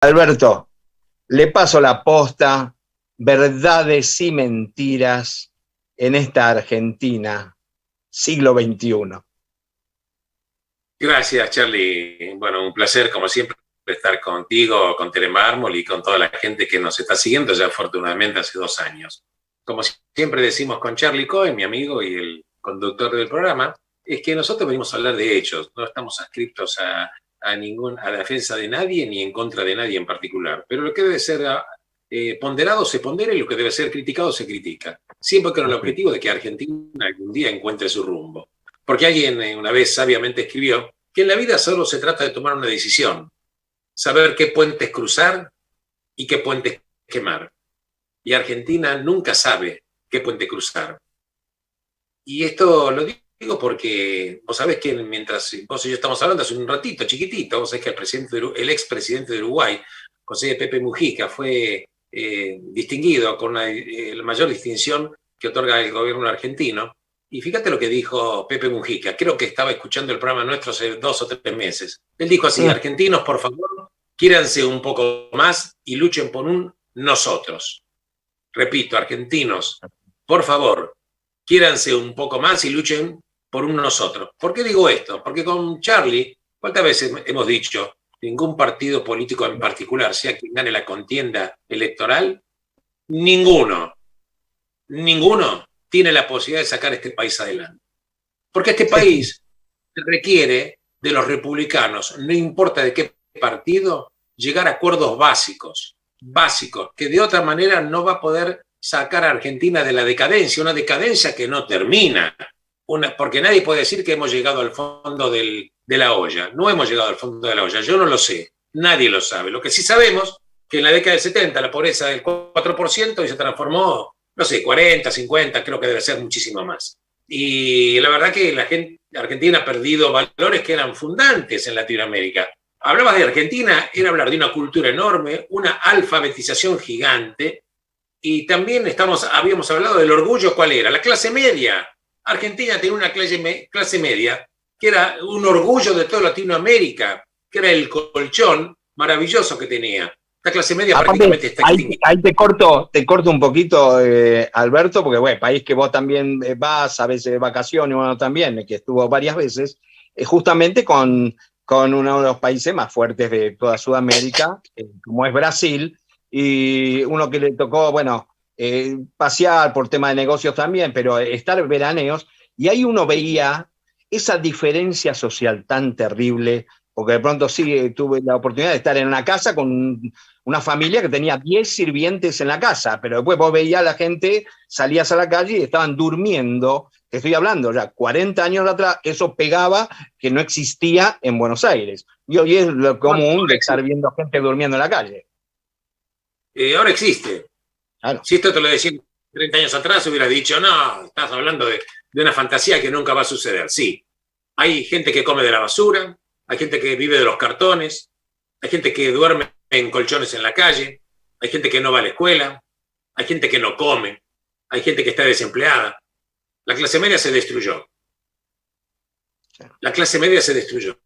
Alberto, le paso la posta, verdades y mentiras en esta Argentina, siglo XXI. Gracias, Charlie. Bueno, un placer, como siempre, estar contigo, con Telemármol y con toda la gente que nos está siguiendo ya afortunadamente hace 2 años. Como siempre decimos con Charlie Cohen, mi amigo y el conductor del programa, es que nosotros venimos a hablar de hechos, no estamos adscritos a la defensa de nadie ni en contra de nadie en particular. Pero lo que debe ser ponderado se pondera y lo que debe ser criticado se critica. Siempre con el objetivo de que Argentina algún día encuentre su rumbo. Porque alguien una vez sabiamente escribió que en la vida solo se trata de tomar una decisión, saber qué puentes cruzar y qué puentes quemar. Y Argentina nunca sabe qué puente cruzar. Y esto lo digo porque vos sabés que mientras vos y yo estamos hablando hace un ratito, chiquitito, vos sabés que el expresidente de Uruguay, José Pepe Mujica, fue distinguido con la mayor distinción que otorga el gobierno argentino. Y fíjate lo que dijo Pepe Mujica, creo que estaba escuchando el programa nuestro hace 2 o 3 meses. Él dijo así: argentinos, por favor, quiéranse un poco más y luchen por un nosotros. Repito, argentinos, por favor, quiéranse un poco más y luchen por un nosotros. ¿Por qué digo esto? Porque con Charlie, ¿cuántas veces hemos dicho ningún partido político en particular, sea quien gane la contienda electoral, ninguno tiene la posibilidad de sacar este país adelante? Porque este país requiere de los republicanos, no importa de qué partido, llegar a acuerdos básicos, que de otra manera no va a poder sacar a Argentina de la decadencia, una decadencia que no termina, porque nadie puede decir que hemos llegado al fondo de la olla. No hemos llegado al fondo de la olla, yo no lo sé, nadie lo sabe. Lo que sí sabemos que en la década del 70 la pobreza del 4% y se transformó, no sé, 40, 50, creo que debe ser muchísimo más. Y la verdad que la gente, Argentina ha perdido valores que eran fundantes en Latinoamérica. Hablabas de Argentina, era hablar de una cultura enorme, una alfabetización gigante, y también habíamos hablado del orgullo. ¿Cuál era? La clase media. Argentina tenía una clase media que era un orgullo de toda Latinoamérica, que era el colchón maravilloso que tenía. La clase media prácticamente está extinguida. Ahí te corto un poquito, Alberto, porque bueno, país que vos también vas a veces de vacaciones, bueno, también, que estuvo varias veces, justamente con uno de los países más fuertes de toda Sudamérica, como es Brasil, y uno que le tocó, bueno, pasear por tema de negocios también, pero estar veraneos, y ahí uno veía esa diferencia social tan terrible, porque de pronto sí tuve la oportunidad de estar en una casa con una familia que tenía 10 sirvientes en la casa, pero después vos veías a la gente, salías a la calle y estaban durmiendo. Te estoy hablando ya 40 años atrás, eso pegaba que no existía en Buenos Aires. Y hoy es lo común de estar viendo gente durmiendo en la calle. Ahora existe. Claro. Si esto te lo decía 30 años atrás, hubiera dicho, no, estás hablando de una fantasía que nunca va a suceder. Sí, hay gente que come de la basura, hay gente que vive de los cartones, hay gente que duerme en colchones en la calle, hay gente que no va a la escuela, hay gente que no come, hay gente que está desempleada. La clase media se destruyó. La clase media se destruyó.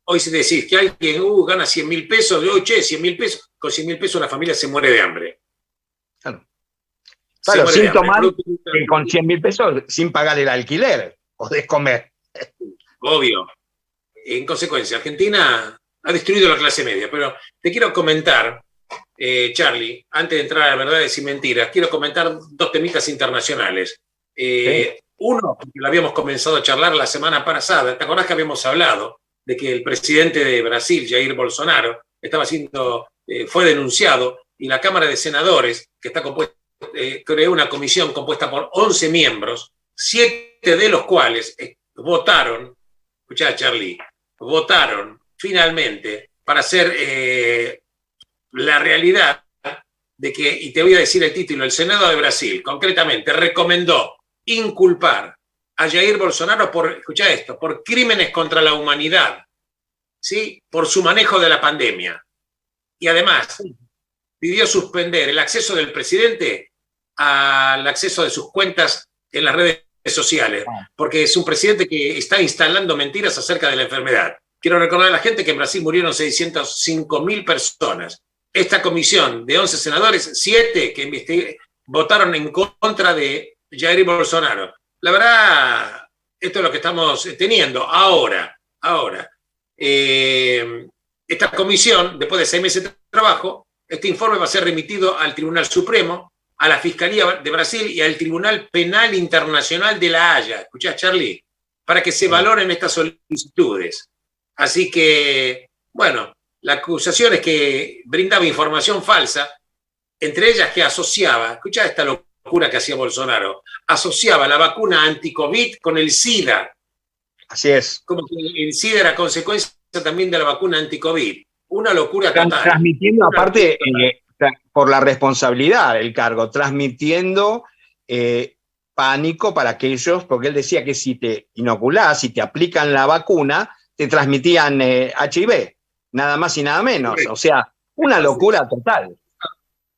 Hoy si decís que alguien gana 100.000 pesos, hoy, 100.000 pesos, con 100.000 pesos una familia se muere de hambre. Claro, sin tomar con 100.000 pesos, sin pagar el alquiler, podés comer. Obvio. En consecuencia, Argentina ha destruido la clase media, pero te quiero comentar, Charlie, antes de entrar a verdades y mentiras, quiero comentar 2 temitas internacionales. Uno, porque lo habíamos comenzado a charlar la semana pasada, ¿te acordás que habíamos hablado de que el presidente de Brasil, Jair Bolsonaro, fue denunciado y la Cámara de Senadores, que está compuesta, creó una comisión compuesta por 11 miembros, 7 de los cuales votaron, escuchá Charlie, votaron finalmente para hacer la realidad de que, y te voy a decir el título, el Senado de Brasil concretamente recomendó inculpar a Jair Bolsonaro escuchá esto, por crímenes contra la humanidad, ¿sí? Por su manejo de la pandemia. Y además pidió suspender el acceso del presidente al acceso de sus cuentas en las redes sociales, porque es un presidente que está instalando mentiras acerca de la enfermedad. Quiero recordar a la gente que en Brasil murieron 605.000 personas esta comisión de 11 senadores, 7 que votaron en contra de Jair Bolsonaro. La verdad, esto es lo que estamos teniendo ahora. Esta comisión, después de 6 meses de trabajo, este informe va a ser remitido al Tribunal Supremo, a la Fiscalía de Brasil y al Tribunal Penal Internacional de La Haya. ¿Escuchás, Charlie? Para que se valoren estas solicitudes. Así que, bueno, la acusación es que brindaba información falsa, entre ellas que asociaba, escuchá esta locura que hacía Bolsonaro, asociaba la vacuna anti-COVID con el SIDA. Así es. Como que el SIDA era consecuencia también de la vacuna anti-COVID. Una locura total. Transmitiendo, aparte, por la responsabilidad del cargo, transmitiendo pánico para aquellos, porque él decía que si te inoculás, si te aplican la vacuna, te transmitían HIV, nada más y nada menos. O sea, una locura total.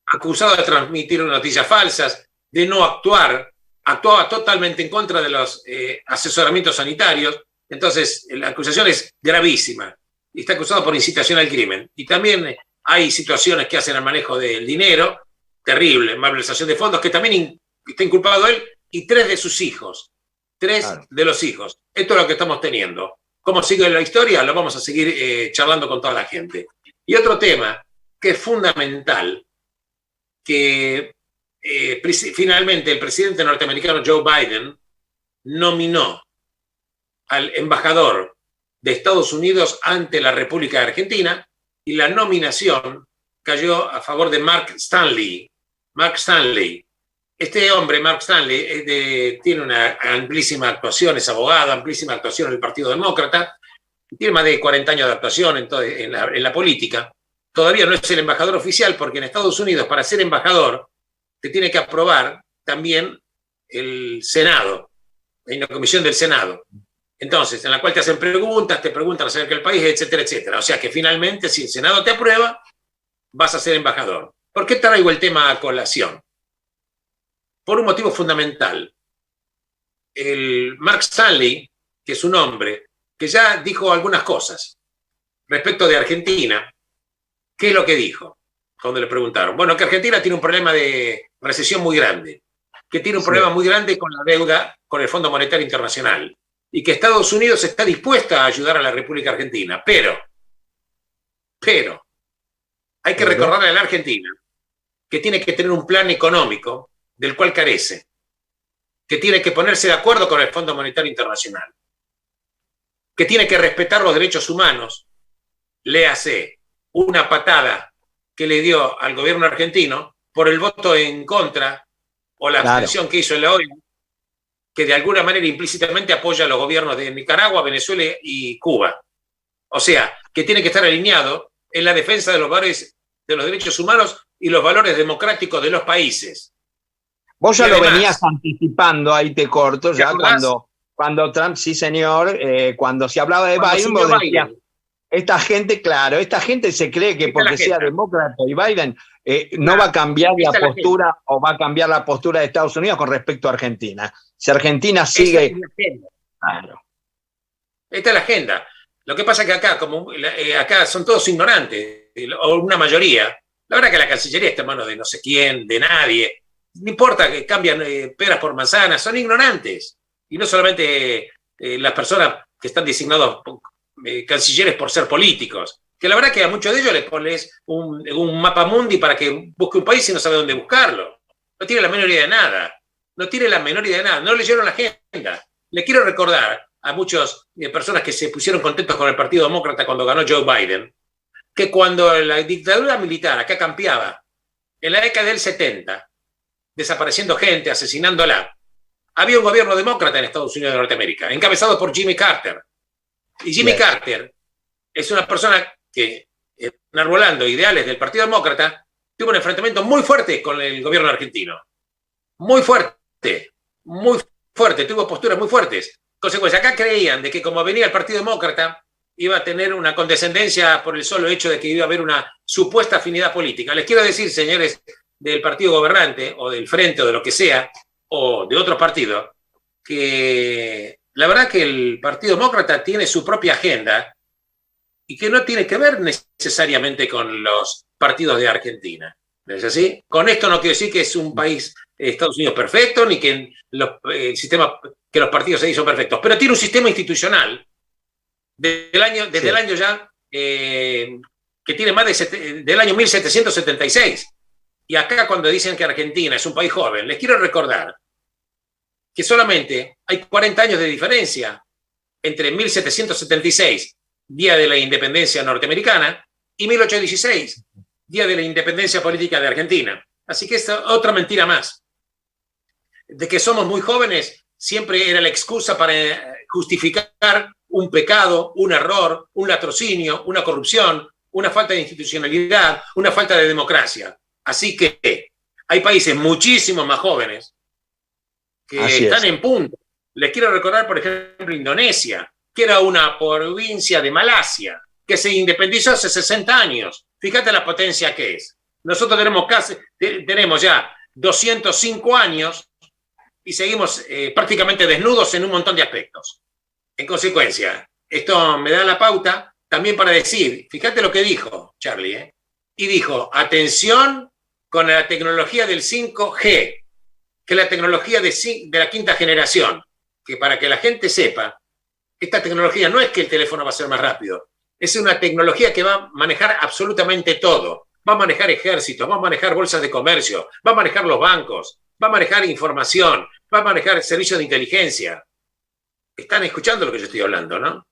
Acusado de transmitir noticias falsas, de no actuar, actuaba totalmente en contra de los asesoramientos sanitarios. Entonces, la acusación es gravísima y está acusado por incitación al crimen. Y también hay situaciones que hacen al manejo del dinero, terrible, malversación de fondos, que también está inculpado él y 3 de sus hijos. 3 de los hijos. Esto es lo que estamos teniendo. ¿Cómo sigue la historia? Lo vamos a seguir charlando con toda la gente. Y otro tema que es fundamental, que finalmente el presidente norteamericano Joe Biden nominó al embajador de Estados Unidos ante la República de Argentina, y la nominación cayó a favor de Mark Stanley. Mark Stanley. Este hombre, Mark Stanley, tiene una amplísima actuación, es abogado, amplísima actuación en el Partido Demócrata, tiene más de 40 años de actuación en la política. Todavía no es el embajador oficial, porque en Estados Unidos, para ser embajador, te tiene que aprobar también el Senado, hay una comisión del Senado. Entonces, en la cual te hacen preguntas, te preguntan acerca del país, etcétera, etcétera. O sea que finalmente, si el Senado te aprueba, vas a ser embajador. ¿Por qué traigo el tema a colación? Por un motivo fundamental. El Mark Stanley, que es un hombre que ya dijo algunas cosas respecto de Argentina. ¿Qué es lo que dijo cuando le preguntaron? Bueno, que Argentina tiene un problema de recesión muy grande, que tiene un problema muy grande con la deuda con el Fondo Monetario Internacional, y que Estados Unidos está dispuesta a ayudar a la República Argentina, pero hay que recordarle a la Argentina que tiene que tener un plan económico del cual carece, que tiene que ponerse de acuerdo con el Fondo Monetario Internacional, que tiene que respetar los derechos humanos, léase una patada que le dio al gobierno argentino por el voto en contra o la abstención que hizo en la ONU, que de alguna manera implícitamente apoya a los gobiernos de Nicaragua, Venezuela y Cuba. O sea, que tiene que estar alineado en la defensa de los valores de los derechos humanos y los valores democráticos de los países. Vos ya lo venías anticipando, ahí te corto, ya cuando Trump, sí señor, cuando se hablaba de Biden, vos decías, esta gente se cree que porque sea demócrata y Biden no va a cambiar la postura o va a cambiar la postura de Estados Unidos con respecto a Argentina. Si Argentina sigue... Esta es la agenda. Lo que pasa es que acá, acá son todos ignorantes, o una mayoría. La verdad que la Cancillería está en manos de no sé quién, de nadie. No importa que cambian peras por manzanas, son ignorantes. Y no solamente las personas que están designados cancilleres por ser políticos, que la verdad que a muchos de ellos les pones un mapa mundi para que busque un país y no sabe dónde buscarlo. No tiene la menor idea de nada. No leyeron la agenda. Le quiero recordar a muchas personas que se pusieron contentos con el Partido Demócrata cuando ganó Joe Biden, que cuando la dictadura militar acá campeaba, en la década del 70, desapareciendo gente, asesinándola, había un gobierno demócrata en Estados Unidos de Norteamérica, encabezado por Jimmy Carter. Y Jimmy Carter es una persona que, enarbolando ideales del Partido Demócrata, tuvo un enfrentamiento muy fuerte con el gobierno argentino. Muy fuerte, tuvo posturas muy fuertes. Consecuencia, acá creían de que como venía el Partido Demócrata, iba a tener una condescendencia por el solo hecho de que iba a haber una supuesta afinidad política. Les quiero decir, señores del partido gobernante, o del Frente, o de lo que sea, o de otro partido, que la verdad que el Partido Demócrata tiene su propia agenda y que no tiene que ver necesariamente con los partidos de Argentina. ¿No es así? Con esto no quiero decir que es un país, Estados Unidos, perfecto, ni que el sistema, que los partidos ahí son perfectos, pero tiene un sistema institucional desde el año ya, que tiene más del año 1776. Y acá cuando dicen que Argentina es un país joven, les quiero recordar que solamente hay 40 años de diferencia entre 1776, día de la independencia norteamericana, y 1816, día de la independencia política de Argentina. Así que esta otra mentira más. De que somos muy jóvenes siempre era la excusa para justificar un pecado, un error, un latrocinio, una corrupción, una falta de institucionalidad, una falta de democracia. Así que hay países muchísimo más jóvenes que están en punta. Les quiero recordar, por ejemplo, Indonesia, que era una provincia de Malasia, que se independizó hace 60 años. Fíjate la potencia que es. Nosotros tenemos ya 205 años y seguimos prácticamente desnudos en un montón de aspectos. En consecuencia, esto me da la pauta también para decir, fíjate lo que dijo Charlie, y dijo, atención con la tecnología del 5G, que es la tecnología de la quinta generación, que para que la gente sepa, esta tecnología no es que el teléfono va a ser más rápido, es una tecnología que va a manejar absolutamente todo. Va a manejar ejércitos, va a manejar bolsas de comercio, va a manejar los bancos, va a manejar información, va a manejar servicios de inteligencia. Están escuchando lo que yo estoy hablando, ¿no?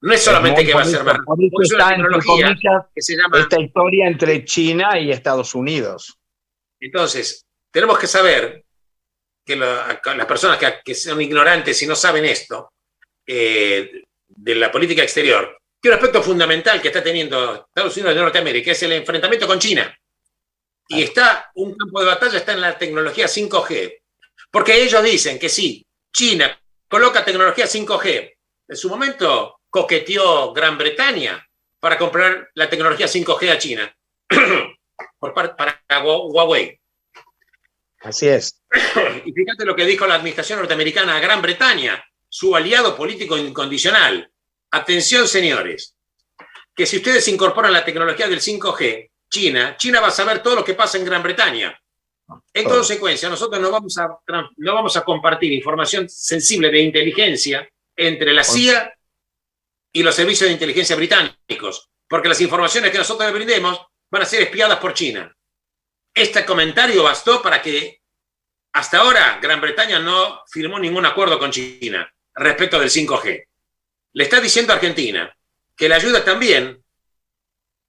No es solamente que va a ser más rápido, es una tecnología que se llama... Esta historia entre China y Estados Unidos. Entonces, tenemos que saber que las personas que son ignorantes y no saben esto, de la política exterior, que un aspecto fundamental que está teniendo Estados Unidos de Norteamérica es el enfrentamiento con China. Y un campo de batalla está en la tecnología 5G. Porque ellos dicen que sí, China coloca tecnología 5G. En su momento coqueteó Gran Bretaña para comprar la tecnología 5G a China para Huawei. Así es. Y fíjate lo que dijo la administración norteamericana a Gran Bretaña, su aliado político incondicional. Atención, señores, que si ustedes incorporan la tecnología del 5G, China va a saber todo lo que pasa en Gran Bretaña. En consecuencia, nosotros no vamos a compartir información sensible de inteligencia entre la CIA y los servicios de inteligencia británicos, porque las informaciones que nosotros les brindemos van a ser espiadas por China. Este comentario bastó para que hasta ahora Gran Bretaña no firmó ningún acuerdo con China respecto del 5G. Le está diciendo a Argentina que le ayuda también,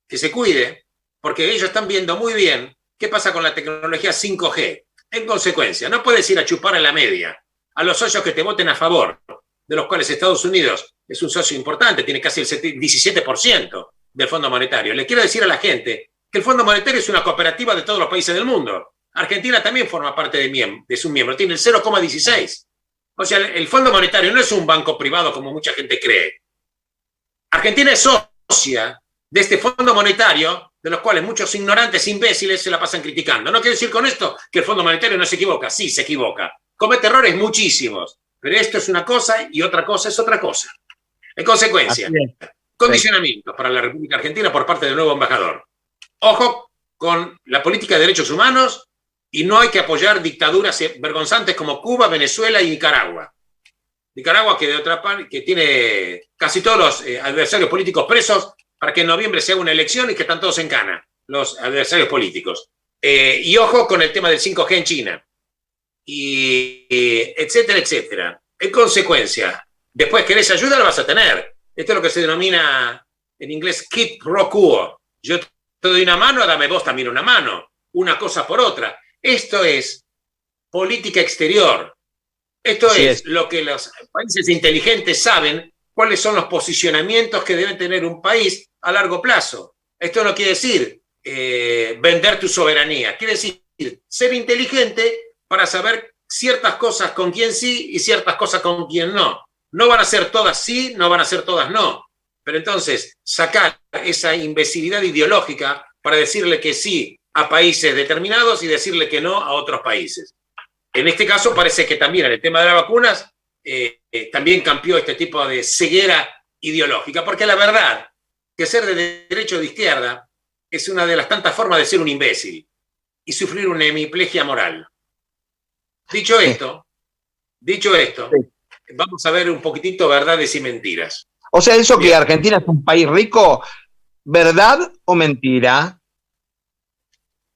que se cuide, porque ellos están viendo muy bien qué pasa con la tecnología 5G. En consecuencia, no puedes ir a chupar en la media a los socios que te voten a favor, de los cuales Estados Unidos es un socio importante, tiene casi el 17% del Fondo Monetario. Le quiero decir a la gente que el Fondo Monetario es una cooperativa de todos los países del mundo. Argentina también forma parte de su miembro, tiene el 0,16%. O sea, el Fondo Monetario no es un banco privado como mucha gente cree. Argentina es socia de este Fondo Monetario, de los cuales muchos ignorantes, imbéciles, se la pasan criticando. No quiero decir con esto que el Fondo Monetario no se equivoca. Sí, se equivoca. Comete errores muchísimos. Pero esto es una cosa y otra cosa es otra cosa. En consecuencia, condicionamientos para la República Argentina por parte del nuevo embajador. Ojo con la política de derechos humanos y no hay que apoyar dictaduras vergonzantes como Cuba, Venezuela y Nicaragua. Nicaragua, que de otra parte, que tiene casi todos los adversarios políticos presos para que en noviembre se haga una elección y que están todos en cana, los adversarios políticos. Y ojo con el tema del 5G en China. Etcétera, etcétera. En consecuencia, después querés ayuda, la vas a tener. Esto es lo que se denomina en inglés quid pro quo. Yo te doy una mano, dame vos también una mano. Una cosa por otra. Esto es política exterior. Esto es lo que los países inteligentes saben, cuáles son los posicionamientos que debe tener un país a largo plazo. Esto no quiere decir vender tu soberanía. Quiere decir ser inteligente para saber ciertas cosas con quién sí y ciertas cosas con quién no. No van a ser todas sí, no van a ser todas no. Pero entonces, sacar esa imbecilidad ideológica para decirle que sí a países determinados y decirle que no a otros países. En este caso parece que también en el tema de las vacunas también cambió este tipo de ceguera ideológica, porque la verdad que ser de derecha o de izquierda es una de las tantas formas de ser un imbécil y sufrir una hemiplegia moral. Dicho esto, vamos a ver un poquitito verdades y mentiras. O sea, eso que Argentina es un país rico, ¿verdad o mentira?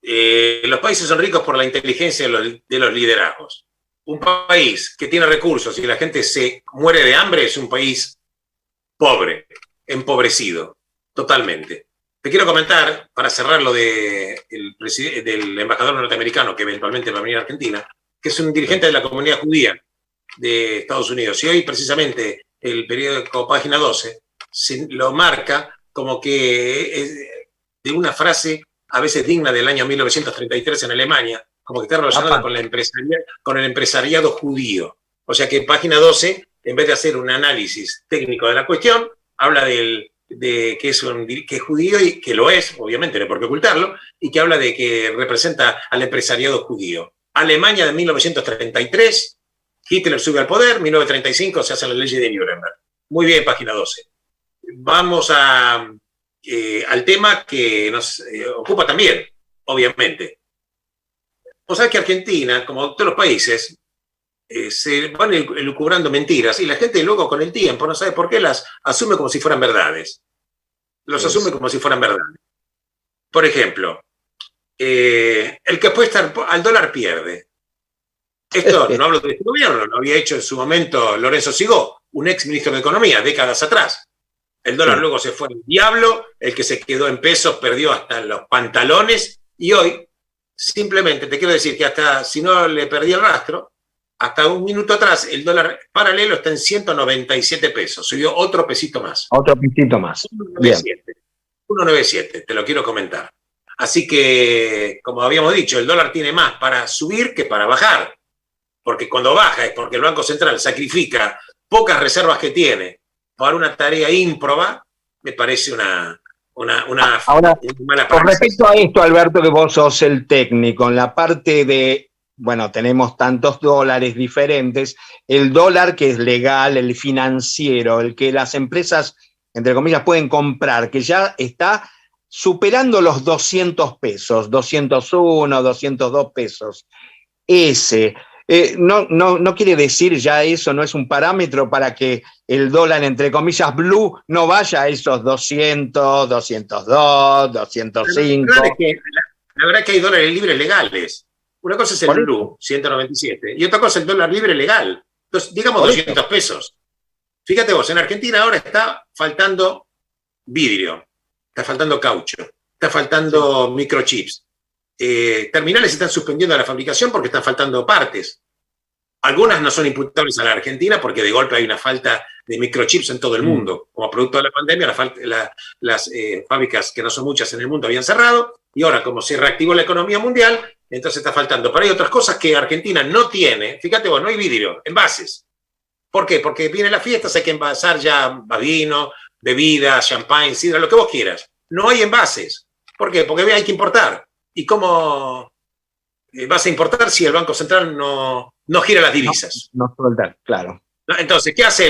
Los países son ricos por la inteligencia de los liderazgos. Un país que tiene recursos y la gente se muere de hambre es un país pobre, empobrecido, totalmente. Te quiero comentar, para cerrar lo del embajador norteamericano que eventualmente va a venir a Argentina, que es un dirigente de la comunidad judía de Estados Unidos. Y hoy, precisamente, el periódico Página 12 lo marca como que es de una frase a veces digna del año 1933 en Alemania, como que está relacionada con el empresariado judío. O sea que Página 12, en vez de hacer un análisis técnico de la cuestión, habla de que es judío y que lo es, obviamente, no hay por qué ocultarlo, y que habla de que representa al empresariado judío. Alemania de 1933, Hitler sube al poder, 1935 se hacen las leyes de Nuremberg. Muy bien, Página 12. Vamos al tema que nos ocupa también, obviamente. Vos sabés que Argentina, como todos los países, se van elucubrando mentiras y la gente luego con el tiempo no sabe por qué las asume como si fueran verdades. Los asume como si fueran verdades. Por ejemplo, el que apuesta al dólar pierde. Esto no hablo de este gobierno, lo había hecho en su momento Lorenzo Sigó, un ex ministro de Economía, décadas atrás. El dólar luego se fue al diablo, el que se quedó en pesos perdió hasta los pantalones y hoy, simplemente te quiero decir que hasta, si no le perdí el rastro, hasta un minuto atrás el dólar paralelo está en 197 pesos, subió otro pesito más. Otro pesito más. 1,97, te lo quiero comentar. Así que, como habíamos dicho, el dólar tiene más para subir que para bajar. Porque cuando baja es porque el Banco Central sacrifica pocas reservas que tiene para una tarea ímproba, me parece una mala praxis. Con respecto a esto, Alberto, que vos sos el técnico, en la parte de, bueno, tenemos tantos dólares diferentes, el dólar que es legal, el financiero, el que las empresas, entre comillas, pueden comprar, que ya está superando los 200 pesos, 201, 202 pesos. Ese... no quiere decir ya eso, no es un parámetro para que el dólar, entre comillas, blue, no vaya a esos 200, 202, 205. La verdad es que hay dólares libres legales. Una cosa es el blue, 197, y otra cosa es el dólar libre legal. Entonces, digamos 200 pesos. Fíjate vos, en Argentina ahora está faltando vidrio, está faltando caucho, está faltando microchips. Terminales están suspendiendo la fabricación porque están faltando partes. Algunas no son imputables a la Argentina porque de golpe hay una falta de microchips en todo el mundo. Como producto de la pandemia, las fábricas, que no son muchas en el mundo, habían cerrado y ahora, como se reactivó la economía mundial, entonces está faltando. Pero hay otras cosas que Argentina no tiene. Fíjate vos, no hay vidrio, envases. ¿Por qué? Porque viene la fiesta, hay que envasar ya vino, bebida, champagne, sidra, lo que vos quieras. No hay envases. ¿Por qué? Porque hay que importar. ¿Y cómo vas a importar si el Banco Central no gira las divisas? No suelta, claro. Entonces, ¿qué hace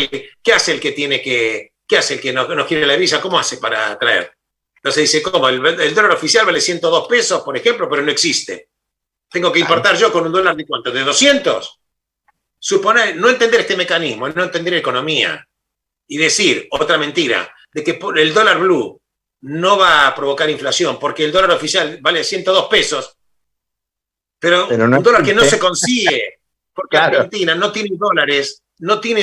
el que no gira la divisa? ¿Cómo hace para traer? Entonces dice, ¿cómo? El dólar oficial vale 102 pesos, por ejemplo, pero no existe. Tengo que importar yo con un dólar de ¿cuánto? ¿De 200? Suponer, no entender este mecanismo, no entender economía y decir, otra mentira, de que el dólar blue no va a provocar inflación porque el dólar oficial vale 102 pesos, pero no un dólar que no se consigue, porque claro. Argentina no tiene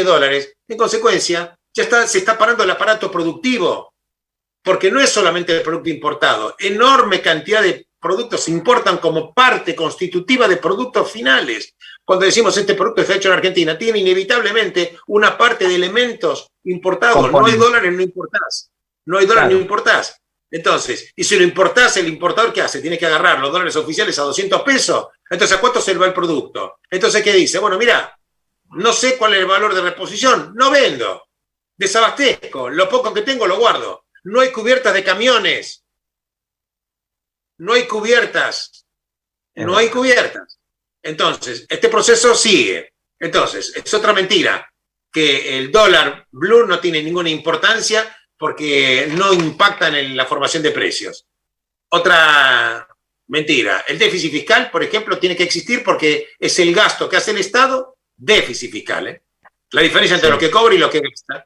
dólares, en consecuencia ya se está parando el aparato productivo, porque no es solamente el producto importado, enorme cantidad de productos se importan como parte constitutiva de productos finales. Cuando decimos este producto está hecho en Argentina, tiene inevitablemente una parte de elementos importados, no hay dólares, no importás. No hay dólar, claro. No importás. Entonces, y si lo importás, el importador, ¿qué hace? Tiene que agarrar los dólares oficiales a 200 pesos. Entonces, ¿a cuánto se le va el producto? Entonces, ¿qué dice? Bueno, mira, no sé cuál es el valor de reposición, no vendo, desabastezco, lo poco que tengo lo guardo. No hay cubiertas de camiones. No hay cubiertas. No hay cubiertas. Entonces, este proceso sigue. Entonces, es otra mentira, que el dólar blue no tiene ninguna importancia porque no impactan en la formación de precios. Otra mentira, el déficit fiscal, por ejemplo, tiene que existir porque es el gasto que hace el Estado, déficit fiscal, ¿eh? La diferencia entre lo que cobra y lo que gasta.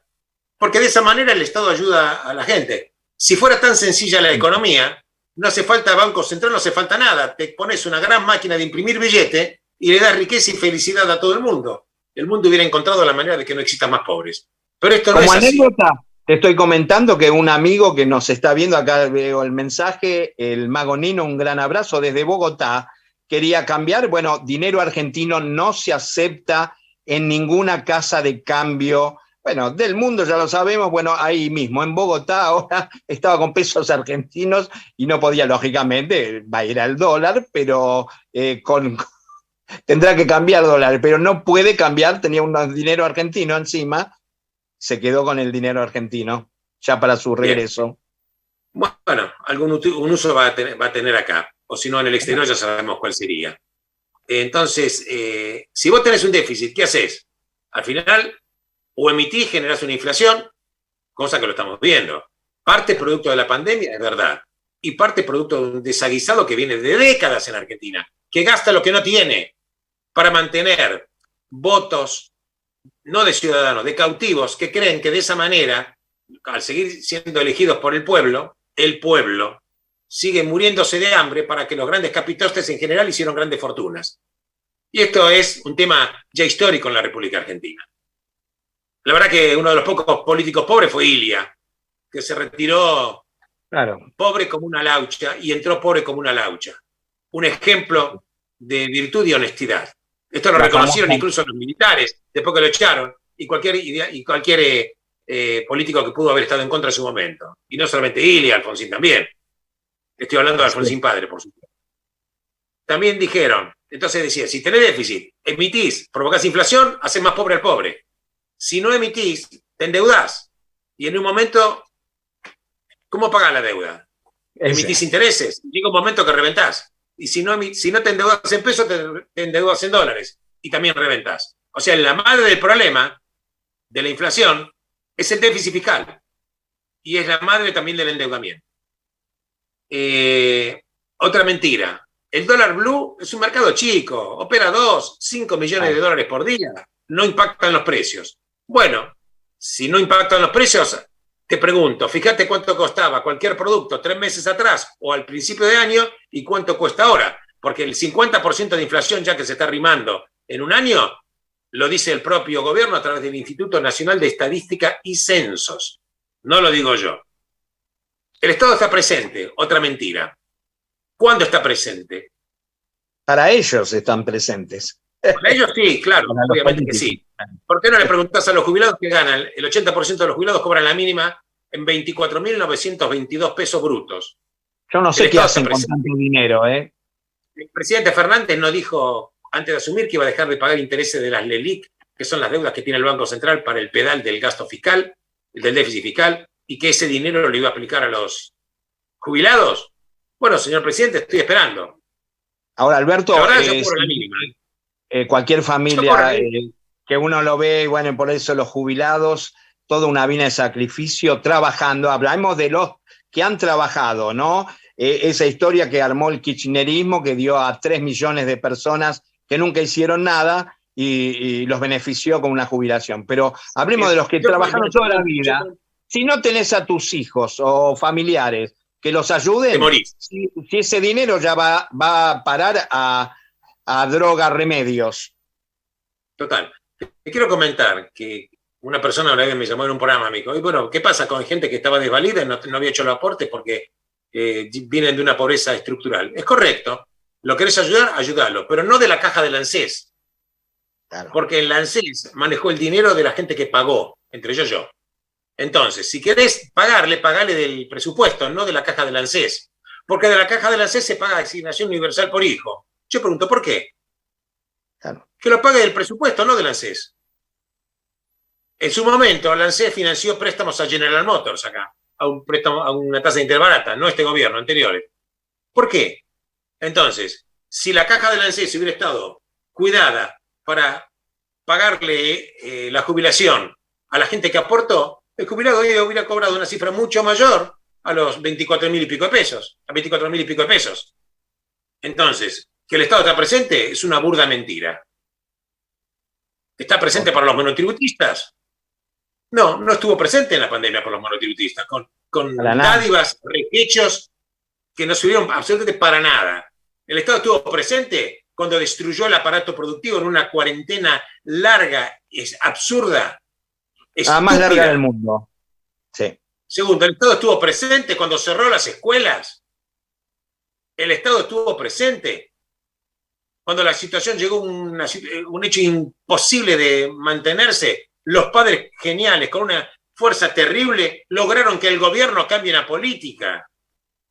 Porque de esa manera el Estado ayuda a la gente. Si fuera tan sencilla la economía, no hace falta Banco Central, no hace falta nada. Te pones una gran máquina de imprimir billete y le das riqueza y felicidad a todo el mundo. El mundo hubiera encontrado la manera de que no existan más pobres. Pero esto no es así. Como anécdota, te estoy comentando que un amigo que nos está viendo, acá veo el mensaje, el Mago Nino, un gran abrazo desde Bogotá, quería cambiar. Bueno, dinero argentino no se acepta en ninguna casa de cambio. Bueno, del mundo ya lo sabemos, bueno, ahí mismo, en Bogotá ahora estaba con pesos argentinos y no podía, lógicamente, va a ir al dólar, pero tendrá que cambiar dólares, pero no puede cambiar, tenía un dinero argentino encima, se quedó con el dinero argentino, ya para su regreso. Bien. Bueno, un uso va a tener acá, o si no en el exterior ya sabemos cuál sería. Entonces, si vos tenés un déficit, ¿qué haces? Al final, o emitís, generás una inflación, cosa que lo estamos viendo. Parte producto de la pandemia, es verdad, y parte producto de un desaguisado que viene de décadas en Argentina, que gasta lo que no tiene para mantener votos, no de ciudadanos, de cautivos, que creen que de esa manera, al seguir siendo elegidos por el pueblo sigue muriéndose de hambre para que los grandes capitostes en general hicieron grandes fortunas. Y esto es un tema ya histórico en la República Argentina. La verdad que uno de los pocos políticos pobres fue Ilia, que se retiró pobre como una laucha y entró pobre como una laucha. Un ejemplo de virtud y honestidad. Esto lo reconocieron incluso los militares, después que lo echaron, y cualquier político que pudo haber estado en contra en su momento. Y no solamente Ilia, Alfonsín también. Estoy hablando de Alfonsín padre, por supuesto. También dijeron, entonces decía, si tenés déficit, emitís, provocás inflación, haces más pobre al pobre. Si no emitís, te endeudás. Y en un momento, ¿cómo pagás la deuda? Emitís intereses. Llega un momento que reventás. Y si no te endeudas en pesos, te endeudas en dólares. Y también reventás. O sea, la madre del problema de la inflación es el déficit fiscal. Y es la madre también del endeudamiento. Otra mentira. El dólar blue es un mercado chico. Opera 5 millones de dólares por día. No impactan los precios. Bueno, si no impactan los precios, te pregunto, fíjate cuánto costaba cualquier producto 3 meses atrás o al principio de año y cuánto cuesta ahora. Porque el 50% de inflación ya que se está arrimando en un año, lo dice el propio gobierno a través del Instituto Nacional de Estadística y Censos. No lo digo yo. El Estado está presente, otra mentira. ¿Cuándo está presente? Para ellos están presentes. Para ellos sí, claro, obviamente que sí. ¿Por qué no le preguntás a los jubilados que ganan? El 80% de los jubilados cobran la mínima en 24.922 pesos brutos. Yo no sé qué hacen con tanto dinero, ¿eh? El presidente Fernández no dijo, antes de asumir, que iba a dejar de pagar intereses de las LELIC, que son las deudas que tiene el Banco Central para el pedal del gasto fiscal, del déficit fiscal, y que ese dinero lo iba a aplicar a los jubilados. Bueno, señor presidente, estoy esperando. Ahora, Alberto, la verdad, yo cobro la mínima. Cualquier familia que uno lo ve, bueno, por eso los jubilados, toda una vida de sacrificio, trabajando. Hablamos de los que han trabajado, ¿no? Esa historia que armó el kirchnerismo, que dio a 3 millones de personas que nunca hicieron nada y los benefició con una jubilación. Pero hablemos de los que trabajaron toda la vida. Si no tenés a tus hijos o familiares que los ayuden, te morís. Si ese dinero ya va a parar a drogas, remedios. Total. Te quiero comentar que una persona una vez me llamó en un programa, me dijo, y bueno, ¿qué pasa con gente que estaba desvalida y no había hecho los aportes porque vienen de una pobreza estructural? Es correcto. ¿Lo querés ayudar? Ayúdalo, pero no de la caja del ANSES. Claro. Porque el ANSES manejó el dinero de la gente que pagó, entre ellos yo. Entonces, si querés pagarle, pagale del presupuesto, no de la caja del ANSES. Porque de la caja del ANSES se paga asignación universal por hijo. Yo pregunto, ¿por qué? Claro. Que lo pague del presupuesto, no del ANSES. En su momento, el ANSES financió préstamos a General Motors acá, a una tasa de interés barata, no este gobierno, anteriores. ¿Por qué? Entonces, si la caja del ANSES hubiera estado cuidada para pagarle la jubilación a la gente que aportó, el jubilado hoy hubiera cobrado una cifra mucho mayor a los 24.000 y pico de pesos, a 24.000 y pico de pesos. Entonces, que el Estado está presente es una burda mentira. ¿Está presente para los monotributistas? No, no estuvo presente en la pandemia por los monotributistas, con dádivas, requechos que no sirvieron absolutamente para nada. El Estado estuvo presente cuando destruyó el aparato productivo en una cuarentena larga, es absurda. La más larga del mundo. Sí. Segundo, el Estado estuvo presente cuando cerró las escuelas. El Estado estuvo presente cuando la situación llegó a un hecho imposible de mantenerse. Los padres geniales, con una fuerza terrible, lograron que el gobierno cambie la política.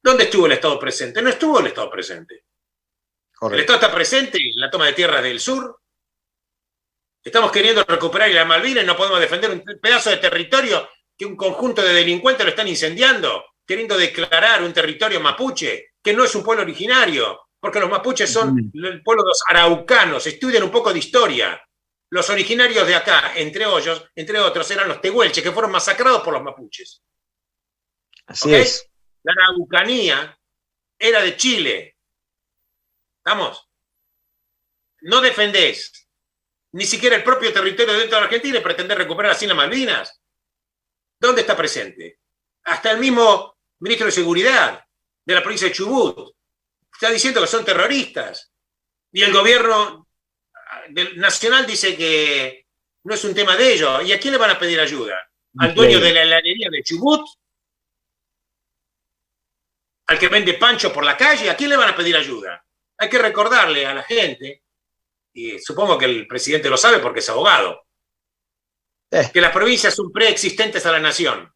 ¿Dónde estuvo el Estado presente? No estuvo el Estado presente. Correcto. El Estado está presente en la toma de tierras del sur. Estamos queriendo recuperar las Malvinas y no podemos defender un pedazo de territorio que un conjunto de delincuentes lo están incendiando, queriendo declarar un territorio mapuche, que no es un pueblo originario, porque los mapuches son el pueblo de los araucanos. Estudian un poco de historia. Los originarios de acá, entre otros, eran los tehuelches, que fueron masacrados por los mapuches. Así es. La araucanía era de Chile. ¿Estamos? No defendés ni siquiera el propio territorio dentro de la Argentina y pretendés recuperar así las Malvinas. ¿Dónde está presente? Hasta el mismo ministro de Seguridad de la provincia de Chubut está diciendo que son terroristas. Y el gobierno nacional dice que no es un tema de ellos. ¿Y a quién le van a pedir ayuda? ¿Al dueño de la heladería de Chubut? ¿Al que vende pancho por la calle? ¿A quién le van a pedir ayuda? Hay que recordarle a la gente, y supongo que el presidente lo sabe porque es abogado, que las provincias son preexistentes a la nación.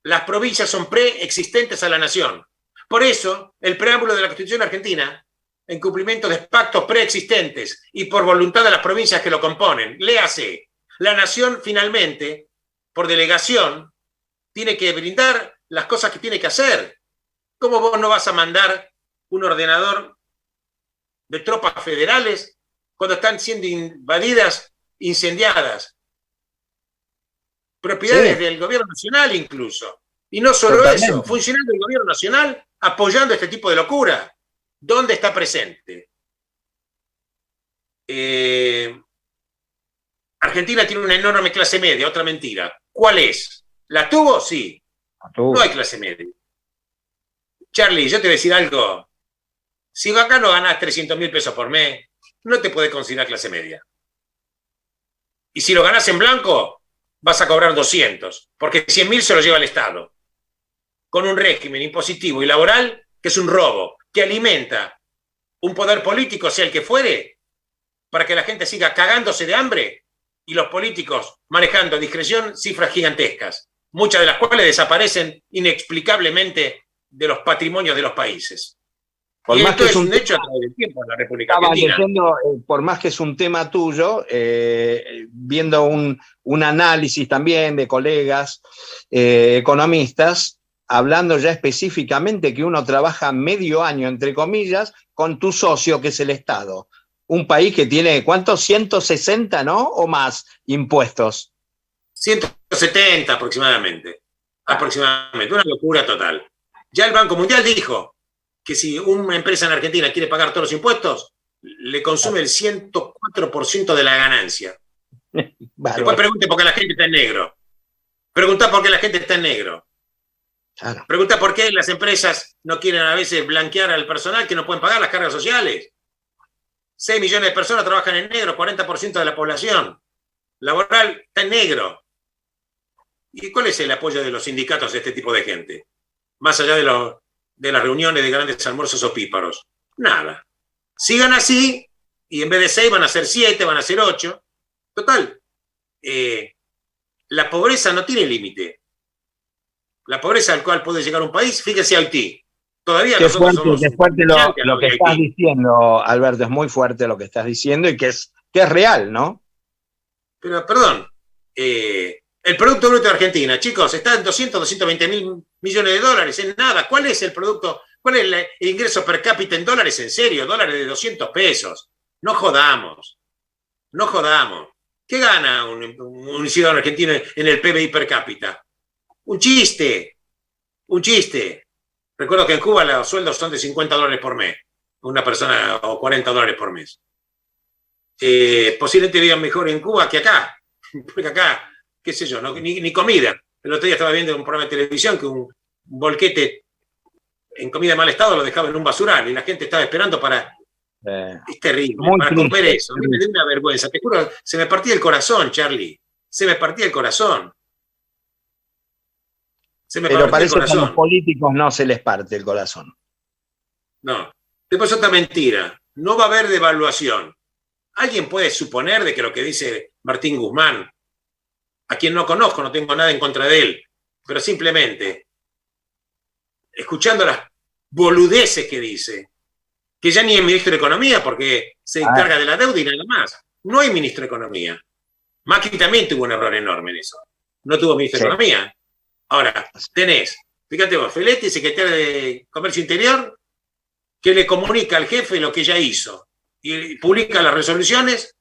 Las provincias son preexistentes a la nación. Por eso, el preámbulo de la Constitución argentina, en cumplimiento de pactos preexistentes y por voluntad de las provincias que lo componen, léase, la nación finalmente, por delegación, tiene que brindar las cosas que tiene que hacer. ¿Cómo vos no vas a mandar un ordenador de tropas federales cuando están siendo invadidas, incendiadas? Propiedades del gobierno nacional incluso. Y no solo eso, funcionarios del gobierno nacional apoyando este tipo de locura. ¿Dónde está presente? Argentina tiene una enorme clase media, otra mentira. ¿Cuál es? ¿La tuvo? Sí. No hay clase media. Charlie, yo te voy a decir algo. Si acá no ganás 300.000 pesos por mes, no te puedes considerar clase media. Y si lo ganás en blanco, vas a cobrar 200, porque 100.000 se lo lleva el Estado. Con un régimen impositivo y laboral que es un robo, que alimenta un poder político, sea el que fuere, para que la gente siga cagándose de hambre y los políticos manejando a discreción cifras gigantescas, muchas de las cuales desaparecen inexplicablemente de los patrimonios de los países. Por y más esto que es un hecho a través del tiempo en la República Argentina. Por más que es un tema tuyo, viendo un análisis también de colegas economistas, hablando ya específicamente que uno trabaja medio año, entre comillas, con tu socio, que es el Estado. Un país que tiene, ¿cuántos? 160, ¿no? O más impuestos. 170 aproximadamente. Aproximadamente. Una locura total. Ya el Banco Mundial dijo que si una empresa en Argentina quiere pagar todos los impuestos, le consume el 104% de la ganancia. Después pregunte por qué la gente está en negro. Pregunta por qué la gente está en negro. Claro. Pregunta por qué las empresas no quieren a veces blanquear al personal que no pueden pagar las cargas sociales. 6 millones de personas trabajan en negro, 40% de la población laboral está en negro. ¿Y cuál es el apoyo de los sindicatos a este tipo de gente? Más allá de las reuniones de grandes almuerzos opíparos. Nada. Sigan así y en vez de 6 van a ser 7, van a ser 8. Total. La pobreza no tiene límite. La pobreza al cual puede llegar un país, fíjese Haití. Todavía qué fuerte lo que estás diciendo, Alberto, es muy fuerte lo que estás diciendo y que es real, ¿no? Pero, perdón, el Producto Bruto de Argentina, chicos, está en 220.000 millones de dólares, en nada. ¿Cuál es el producto, cuál es el ingreso per cápita en dólares? En serio, dólares de 200 pesos. No jodamos, no jodamos. ¿Qué gana un ciudadano argentino en el PBI per cápita? Un chiste, un chiste. Recuerdo que en Cuba los sueldos son de $50 por mes, una persona, o $40 por mes. Posiblemente vivan mejor en Cuba que acá, porque acá, qué sé yo, ni comida. El otro día estaba viendo un programa de televisión que un bolquete en comida de mal estado lo dejaba en un basural y la gente estaba esperando para... Es terrible, para comer eso. A mí me dio una vergüenza, te juro, se me partía el corazón, Charlie. Se me partía el corazón. Pero parece que a los políticos no se les parte el corazón. No. Después otra mentira. No va a haber devaluación. ¿Alguien puede suponer de que lo que dice Martín Guzmán, a quien no conozco, no tengo nada en contra de él, pero simplemente, escuchando las boludeces que dice, que ya ni es ministro de Economía porque se encarga de la deuda y nada más. No hay ministro de Economía. Macri también tuvo un error enorme en eso. No tuvo ministro de Economía. Ahora, tenés, fíjate vos, Feletti, secretario de Comercio Interior, que le comunica al jefe lo que ya hizo y publica las resoluciones,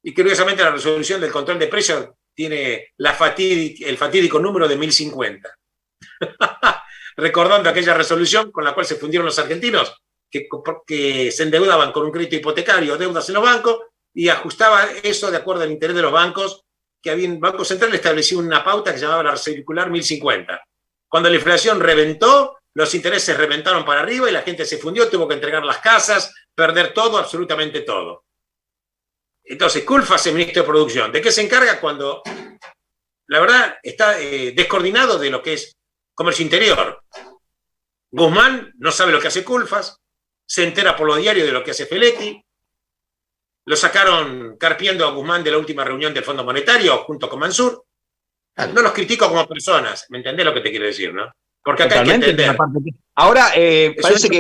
y curiosamente la resolución del control de precios tiene el fatídico número de 1050. Recordando aquella resolución con la cual se fundieron los argentinos, que se endeudaban con un crédito hipotecario, deudas en los bancos, y ajustaba eso de acuerdo al interés de los bancos, que había un Banco Central estableció una pauta que se llamaba la circular 1050. Cuando la inflación reventó, los intereses reventaron para arriba y la gente se fundió, tuvo que entregar las casas, perder todo, absolutamente todo. Entonces, Culfas es ministro de Producción. ¿De qué se encarga cuando, la verdad, está descoordinado de lo que es comercio interior? Guzmán no sabe lo que hace Culfas, se entera por los diarios de lo que hace Feletti. Lo sacaron carpiendo a Guzmán de la última reunión del Fondo Monetario junto con Mansur. No los critico como personas, ¿me entendés lo que te quiero decir, no? Porque acá totalmente, hay que entender. Ahora, parece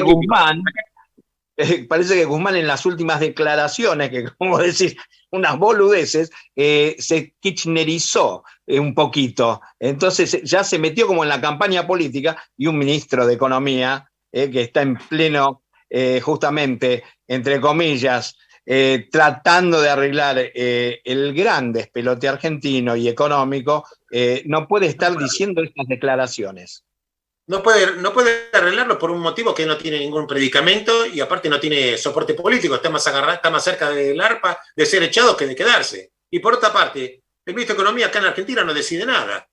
que Guzmán en las últimas declaraciones, que como decís, unas boludeces, se kirchnerizó un poquito. Entonces ya se metió como en la campaña política y un ministro de Economía que está en pleno, justamente, entre comillas, tratando de arreglar el gran despelote argentino y económico, no puede estar diciendo estas declaraciones. No puede arreglarlo por un motivo que no tiene ningún predicamento y aparte no tiene soporte político, está más cerca del ARPA de ser echado que de quedarse. Y por otra parte, el ministro de Economía acá en Argentina no decide nada.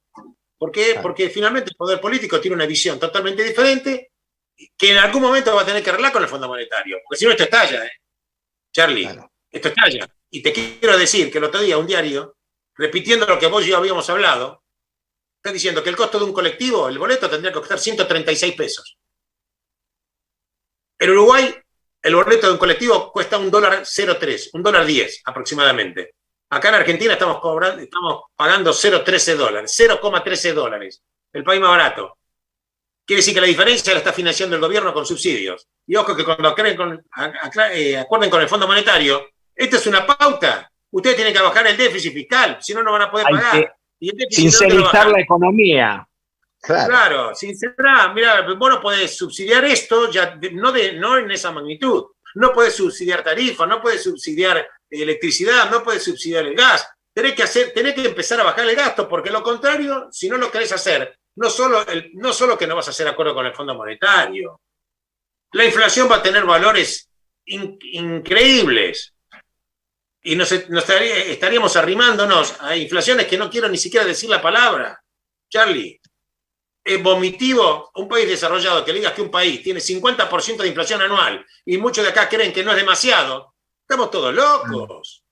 ¿Por qué? Porque finalmente el poder político tiene una visión totalmente diferente que en algún momento va a tener que arreglar con el Fondo Monetario. Porque si no, esto estalla, Charlie, claro. Esto estalla. Y te quiero decir que el otro día un diario, repitiendo lo que vos y yo habíamos hablado, está diciendo que el costo de un colectivo, el boleto, tendría que costar 136 pesos. En Uruguay, el boleto de un colectivo cuesta $1.03, $1.10 aproximadamente. Acá en Argentina estamos pagando $0.13, $0,13, el país más barato. Quiere decir que la diferencia la está financiando el gobierno con subsidios. Y ojo que cuando acuerden con el Fondo Monetario, esta es una pauta. Ustedes tienen que bajar el déficit fiscal, si no, no van a poder pagar. Sincerizar la economía. Claro, sincerar. Mira, vos no podés subsidiar esto, ya no en esa magnitud. No podés subsidiar tarifas, no podés subsidiar electricidad, no podés subsidiar el gas. Tenés que empezar a bajar el gasto, porque lo contrario, si no lo querés hacer, no solo que no vas a hacer acuerdo con el Fondo Monetario, la inflación va a tener valores increíbles. Y estaríamos arrimándonos a inflaciones que no quiero ni siquiera decir la palabra. Charlie, es vomitivo un país desarrollado que le digas que un país tiene 50% de inflación anual y muchos de acá creen que no es demasiado. Estamos todos locos.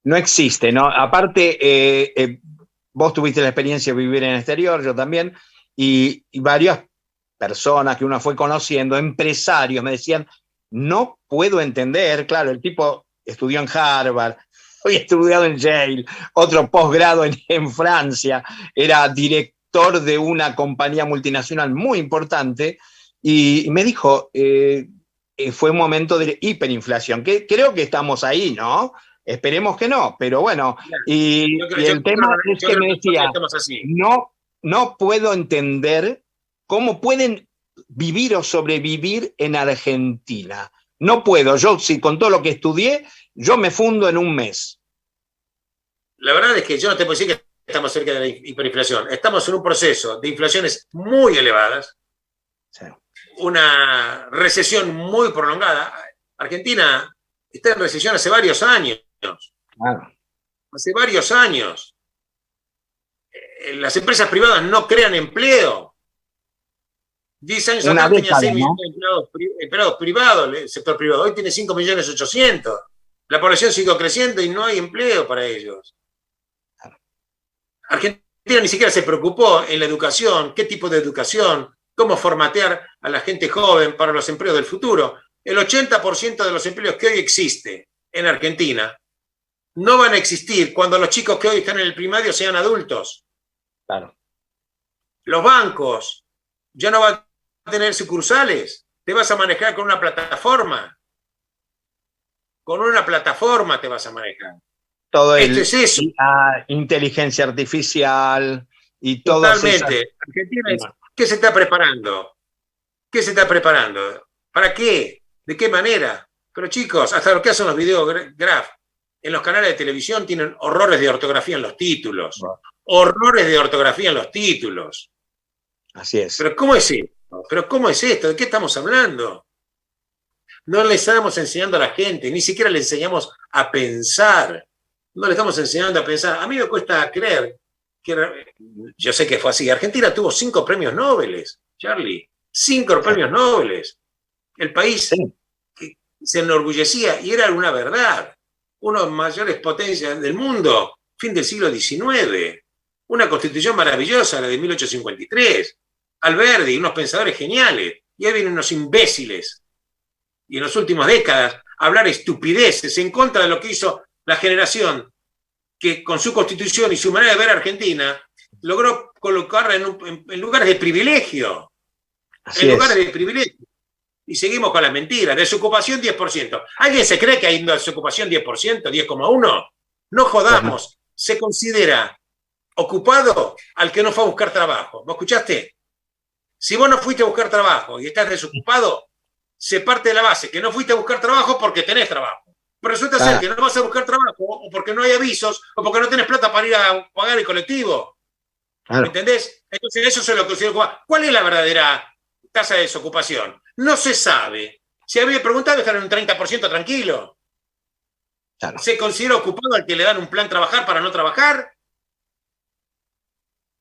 No existe, ¿no? Aparte, vos tuviste la experiencia de vivir en el exterior, yo también, y varias personas que uno fue conociendo, empresarios, me decían, no puedo entender, claro, el tipo estudió en Harvard, hoy estudiado en Yale, otro posgrado en Francia, era director de una compañía multinacional muy importante, y me dijo, fue un momento de hiperinflación, que creo que estamos ahí, ¿no? Esperemos que no, pero bueno, y el tema es que me decía, no puedo entender cómo pueden vivir o sobrevivir en Argentina. No puedo, yo sí, con todo lo que estudié, yo me fundo en un mes. la verdad es que yo no te puedo decir que estamos cerca de la hiperinflación. Estamos en un proceso de inflaciones muy elevadas, sí, una recesión muy prolongada. Argentina está en recesión hace varios años. Claro. Hace varios años. Las empresas privadas no crean empleo. 10 años atrás tenía 6 millones de empleados privados, el sector privado. Hoy tiene 5.800.000. La población sigue creciendo y no hay empleo para ellos. Argentina ni siquiera se preocupó en la educación, qué tipo de educación, cómo formatear a la gente joven para los empleos del futuro. El 80% de los empleos que hoy existe en Argentina no van a existir cuando los chicos que hoy están en el primario sean adultos. Claro. Los bancos ya no van a tener sucursales, te vas a manejar con una plataforma. Con una plataforma te vas a manejar. Todo esto es eso. La inteligencia artificial y todo. Totalmente. Argentina es, ¿qué se está preparando? ¿Qué se está preparando? ¿Para qué? ¿De qué manera? Pero chicos, hasta lo que hacen los videograph en los canales de televisión tienen horrores de ortografía en los títulos. Wow. Horrores de ortografía en los títulos. Así es. ¿Pero cómo es esto? ¿Pero cómo es esto? ¿De qué estamos hablando? No le estamos enseñando a la gente, ni siquiera le enseñamos a pensar. No le estamos enseñando a pensar. A mí me cuesta creer que, yo sé que fue así. Argentina tuvo 5 premios Nobel, Charlie. 5 premios Nobel. El país que se enorgullecía, y era una verdad, una de las mayores potencias del mundo, fin del siglo XIX. Una constitución maravillosa, la de 1853. Alberdi, unos pensadores geniales. Y ahí vienen unos imbéciles. Y en las últimas décadas, hablar estupideces en contra de lo que hizo la generación que con su constitución y su manera de ver a Argentina logró colocarla en lugares de privilegio. En lugares de privilegio. Y seguimos con las mentiras. Desocupación 10%. ¿Alguien se cree que hay una desocupación 10%, 10,1%? No jodamos. Se considera ocupado al que no fue a buscar trabajo. ¿Vos escuchaste? Si vos no fuiste a buscar trabajo y estás desocupado, se parte de la base que no fuiste a buscar trabajo porque tenés trabajo. Pero resulta ser que no vas a buscar trabajo o porque no hay avisos o porque no tenés plata para ir a pagar el colectivo. Claro. ¿Me entendés? Entonces eso es lo que se ocupa. ¿Cuál es la verdadera tasa de desocupación? No se sabe. Si había preguntado, estar en un 30% tranquilo. Claro. ¿Se considera ocupado al que le dan un plan trabajar para no trabajar?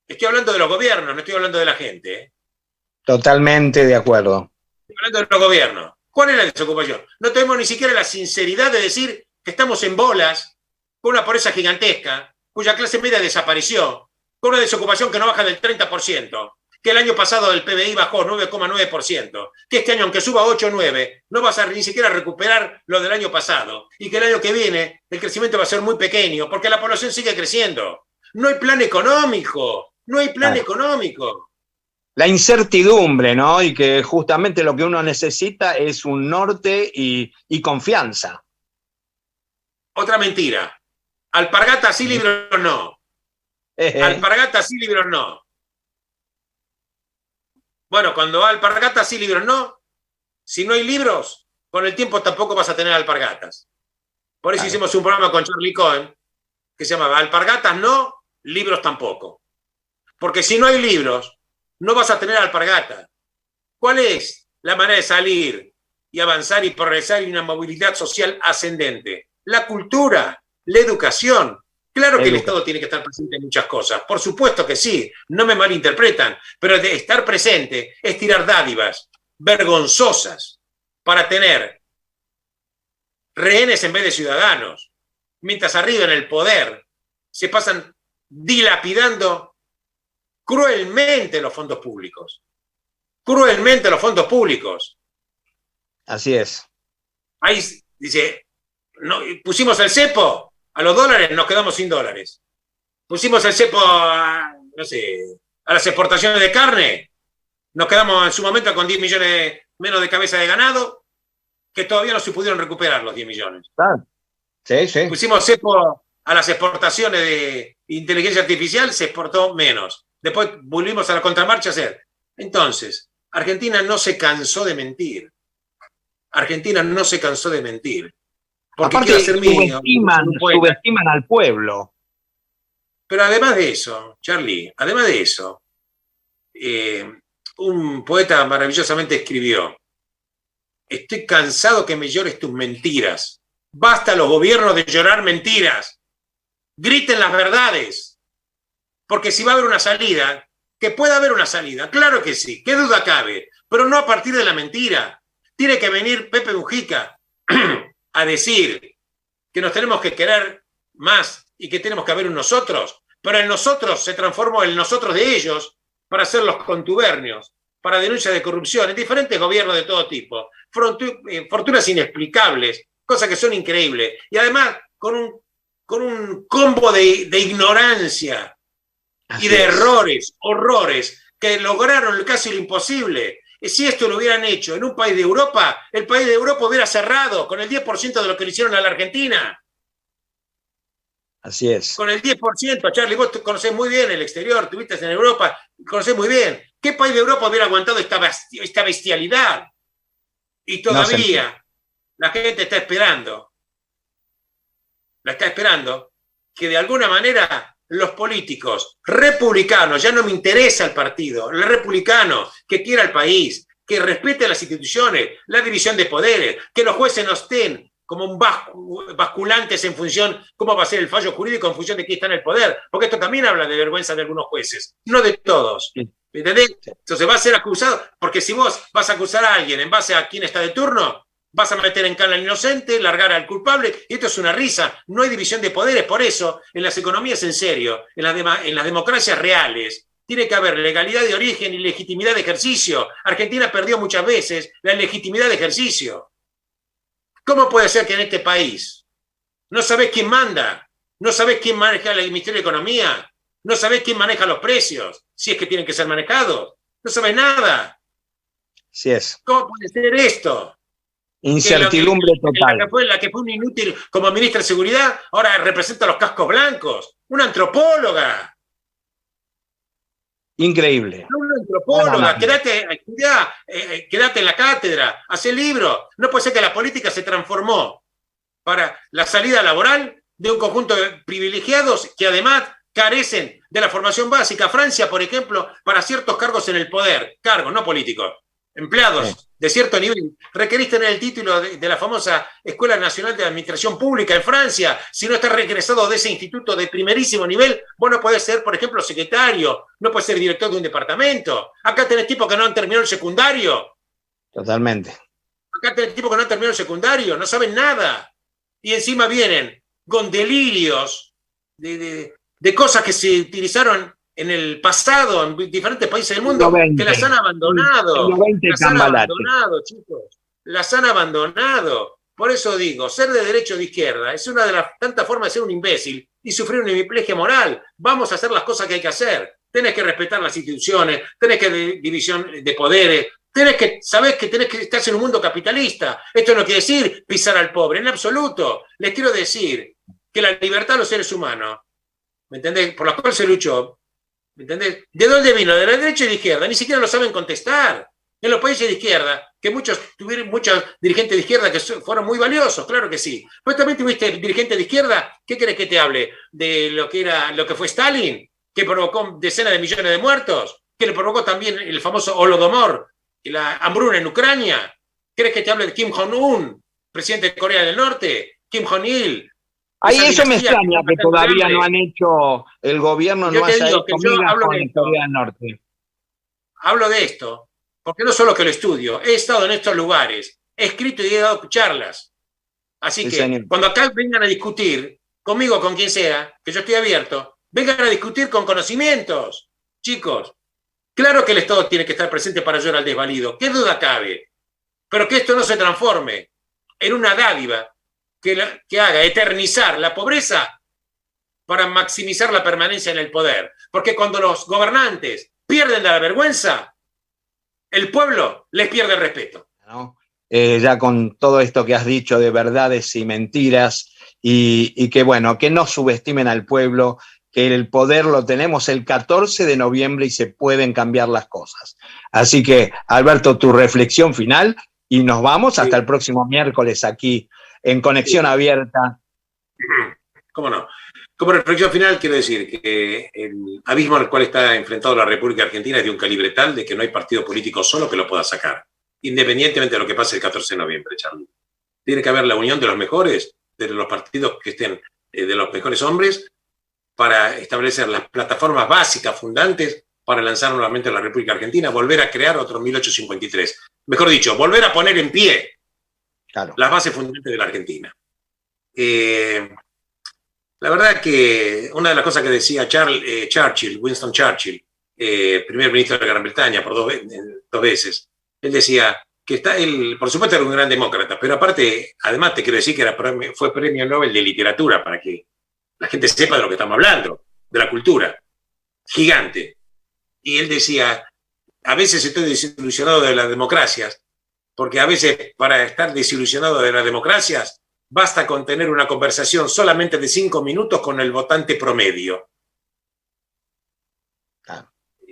Estoy hablando de los gobiernos, no estoy hablando de la gente. Totalmente de acuerdo. Estoy hablando de los gobiernos. ¿Cuál es la desocupación? No tenemos ni siquiera la sinceridad de decir que estamos en bolas, con una pobreza gigantesca, cuya clase media desapareció, con una desocupación que no baja del 30%, que el año pasado el PBI bajó 9,9%, que este año, aunque suba 8 o 9, no vas a ni siquiera recuperar lo del año pasado, y que el año que viene el crecimiento va a ser muy pequeño, porque la población sigue creciendo. No hay plan económico, no hay plan económico. La incertidumbre, ¿no? Y que justamente lo que uno necesita es un norte y confianza. Otra mentira. Alpargatas sí, libros no. Alpargatas sí, libros no. Bueno, cuando alpargatas sí, libros no, si no hay libros, con el tiempo tampoco vas a tener alpargatas. Por eso hicimos un programa con Charlie Cohen que se llamaba Alpargatas no, libros tampoco. Porque si no hay libros, no vas a tener alpargata. ¿Cuál es la manera de salir y avanzar y progresar en una movilidad social ascendente? La cultura, la educación. Claro que el Estado tiene que estar presente en muchas cosas. Por supuesto que sí, no me malinterpretan, pero de estar presente es tirar dádivas vergonzosas para tener rehenes en vez de ciudadanos, mientras arriba en el poder se pasan dilapidando cruelmente los fondos públicos. Cruelmente los fondos públicos. Así es. Ahí dice, no, pusimos el cepo, a los dólares nos quedamos sin dólares. Pusimos el cepo a, no sé, a las exportaciones de carne, nos quedamos en su momento con 10 millones menos de cabeza de ganado, que todavía no se pudieron recuperar los 10 millones. Sí, sí. Pusimos cepo a las exportaciones de inteligencia artificial, se exportó menos. Después volvimos a la contramarcha a hacer. Entonces, Argentina no se cansó de mentir. Argentina no se cansó de mentir. Porque aparte subestiman al pueblo. Pero además de eso, Charlie, además de eso, un poeta maravillosamente escribió: estoy cansado que me llores tus mentiras. Basta los gobiernos de llorar mentiras. Griten las verdades. Porque si va a haber una salida, que pueda haber una salida, claro que sí, qué duda cabe, pero no a partir de la mentira. Tiene que venir Pepe Mujica a decir que nos tenemos que querer más y que tenemos que haber un nosotros, pero el nosotros se transformó en el nosotros de ellos para hacer los contubernios, para denuncias de corrupción en diferentes gobiernos de todo tipo, fortunas inexplicables, cosas que son increíbles, y además con un combo de ignorancia y de errores, horrores, que lograron casi lo imposible. Si esto lo hubieran hecho en un país de Europa, el país de Europa hubiera cerrado con el 10% de lo que le hicieron a la Argentina. Así es. Con el 10%, Charlie, vos conocés muy bien el exterior, estuviste en Europa, conocés muy bien. ¿Qué país de Europa hubiera aguantado esta bestialidad? Y todavía la gente está esperando. La está esperando que de alguna manera los políticos republicanos, ya no me interesa el partido, el republicano que quiera el país, que respete las instituciones, la división de poderes, que los jueces no estén como un basculantes en función cómo va a ser el fallo jurídico en función de quién está en el poder, porque esto también habla de vergüenza de algunos jueces, no de todos. ¿Entendés? Entonces va a ser acusado, porque si vos vas a acusar a alguien en base a quién está de turno, vas a meter en cana al inocente, largar al culpable, y esto es una risa. No hay división de poderes, por eso en las economías en serio, en las democracias reales, tiene que haber legalidad de origen y legitimidad de ejercicio. Argentina perdió muchas veces la legitimidad de ejercicio. ¿Cómo puede ser que en este país no sabés quién manda, no sabés quién maneja el Ministerio de Economía, no sabés quién maneja los precios, si es que tienen que ser manejados? No sabés nada. Sí es. ¿Cómo puede ser esto? Incertidumbre total. La que fue un inútil como ministra de Seguridad, ahora representa a los cascos blancos. Una antropóloga. Increíble. Una antropóloga. Quédate, estudiá, quédate en la cátedra, hacé libro. No puede ser que la política se transformó para la salida laboral de un conjunto de privilegiados que además carecen de la formación básica. Francia, por ejemplo, para ciertos cargos en el poder, cargos, no políticos, empleados de cierto nivel, requerís tener el título de la famosa Escuela Nacional de Administración Pública en Francia. Si no estás regresado de ese instituto de primerísimo nivel, vos no podés ser, por ejemplo, secretario, no podés ser director de un departamento. Acá tenés tipos que no han terminado el secundario. Totalmente. Acá tenés tipos que no han terminado el secundario, no saben nada. Y encima vienen con delirios de cosas que se utilizaron en el pasado, en diferentes países del mundo, que las han abandonado. Las han abandonado, chicos. Las han abandonado. Por eso digo, ser de derecha o de izquierda es una de las tantas formas de ser un imbécil y sufrir una hemiplegia moral. Vamos a hacer las cosas que hay que hacer. Tenés que respetar las instituciones, tenés que división de poderes, sabés que tenés que estar en un mundo capitalista. Esto no quiere decir pisar al pobre, en absoluto. Les quiero decir que la libertad de los seres humanos, ¿me entendés?, por la cual se luchó, ¿me entendés? ¿De dónde vino? De la derecha y de la izquierda. Ni siquiera lo saben contestar. En los países de izquierda, que muchos dirigentes de izquierda que fueron muy valiosos, claro que sí. Pues también tuviste dirigentes de izquierda, ¿qué querés que te hable? De lo que fue Stalin, que provocó decenas de millones de muertos, que le provocó también el famoso Holodomor, la hambruna en Ucrania. ¿Querés que te hable de Kim Jong-un, presidente de Corea del Norte? Kim Jong-il. Ahí eso me extraña que todavía no han hecho, el gobierno no haya hecho migas con Corea del Norte. Hablo de esto, porque no solo que lo estudio, he estado en estos lugares, he escrito y he dado charlas. Así que señor, cuando acá vengan a discutir, conmigo, con quien sea, que yo estoy abierto, vengan a discutir con conocimientos, chicos. Claro que el Estado tiene que estar presente para ayudar al desvalido, qué duda cabe, pero que esto no se transforme en una dádiva que haga eternizar la pobreza para maximizar la permanencia en el poder. Porque cuando los gobernantes pierden de la vergüenza, el pueblo les pierde el respeto. ¿No? Ya con todo esto que has dicho de verdades y mentiras, y que bueno, que no subestimen al pueblo, que el poder lo tenemos el 14 de noviembre y se pueden cambiar las cosas. Así que, Alberto, tu reflexión final, y nos vamos hasta el próximo miércoles aquí en Conexión Abierta. ¿Cómo no? Como reflexión final, quiero decir que el abismo al cual está enfrentado la República Argentina es de un calibre tal de que no hay partido político solo que lo pueda sacar, independientemente de lo que pase el 14 de noviembre, Charlie. Tiene que haber la unión de los mejores, de los partidos que estén, de los mejores hombres, para establecer las plataformas básicas, fundantes, para lanzar nuevamente a la República Argentina, volver a crear otro 1853. Mejor dicho, volver a poner en pie las bases fundantes de la Argentina. La verdad que una de las cosas que decía Winston Churchill, primer ministro de Gran Bretaña por dos veces, él decía que él, por supuesto, era un gran demócrata, pero aparte, además te quiero decir que fue premio Nobel de literatura, para que la gente sepa de lo que estamos hablando, de la cultura. Gigante. Y él decía, a veces estoy desilusionado de las democracias, porque a veces para estar desilusionado de las democracias basta con tener una conversación solamente de 5 minutos con el votante promedio.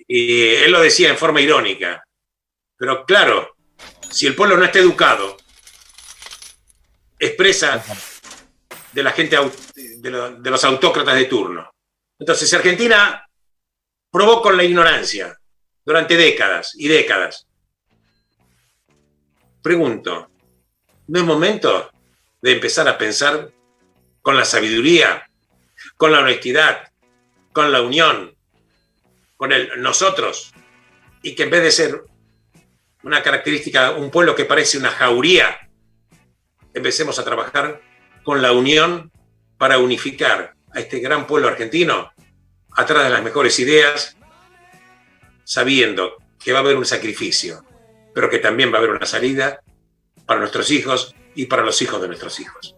Y él lo decía en forma irónica. Pero claro, si el pueblo no está educado, expresa de la gente, de los autócratas de turno. Entonces Argentina probó con la ignorancia durante décadas y décadas. Pregunto, ¿no es momento de empezar a pensar con la sabiduría, con la honestidad, con la unión, con el nosotros, y que en vez de ser una característica, un pueblo que parece una jauría, empecemos a trabajar con la unión para unificar a este gran pueblo argentino atrás de las mejores ideas, sabiendo que va a haber un sacrificio, pero que también va a haber una salida para nuestros hijos y para los hijos de nuestros hijos.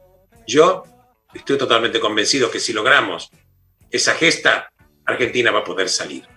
Yo estoy totalmente convencido que si logramos esa gesta, Argentina va a poder salir.